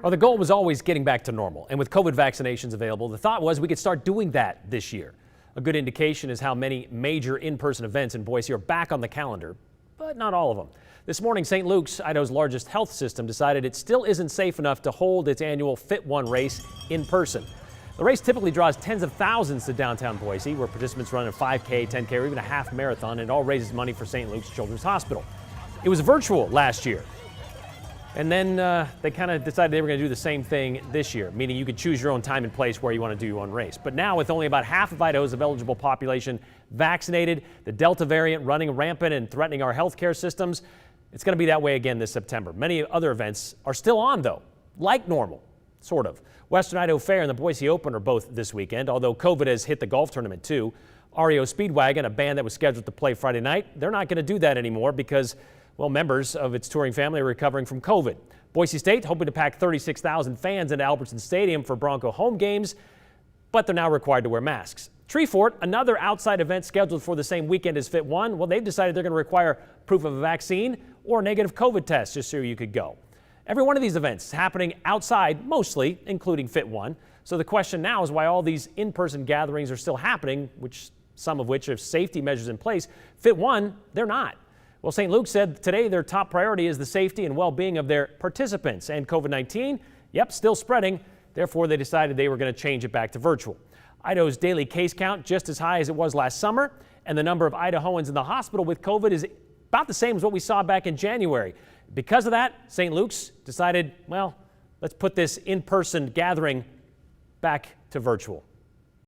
Well, the goal was always getting back to normal, and with COVID vaccinations available, the thought was we could start doing that this year. A good indication is how many major in-person events in Boise are back on the calendar, but not all of them. This morning, St. Luke's, Idaho's largest health system, decided it still isn't safe enough to hold its annual FitOne race in person. The race typically draws tens of thousands to downtown Boise, where participants run a 5K, 10K, or even a half marathon, and it all raises money for St. Luke's Children's Hospital. It was virtual last year. And then they kind of decided they were going to do the same thing this year, meaning you could choose your own time and place where you want to do your own race. But now, with only about half of Idaho's eligible population vaccinated, the Delta variant running rampant and threatening our healthcare systems, it's going to be that way again this September. Many other events are still on, though, like normal, sort of. Western Idaho Fair and the Boise Open are both this weekend, although COVID has hit the golf tournament, too. REO Speedwagon, a band that was scheduled to play Friday night, they're not going to do that anymore because, well, members of its touring family are recovering from COVID. Boise State hoping to pack 36,000 fans into Albertson Stadium for Bronco home games, but they're now required to wear masks. Treefort, another outside event scheduled for the same weekend as FitOne, well, they've decided they're going to require proof of a vaccine or a negative COVID test just so you could go. Every one of these events is happening outside, mostly, including FitOne. So the question now is why all these in-person gatherings are still happening, some of which have safety measures in place. FitOne, they're not. Well, St. Luke said today their top priority is the safety and well-being of their participants. And COVID-19, still spreading. Therefore, they decided they were going to change it back to virtual. Idaho's daily case count just as high as it was last summer, and the number of Idahoans in the hospital with COVID is about the same as what we saw back in January. Because of that, St. Luke's decided, well, let's put this in-person gathering back to virtual.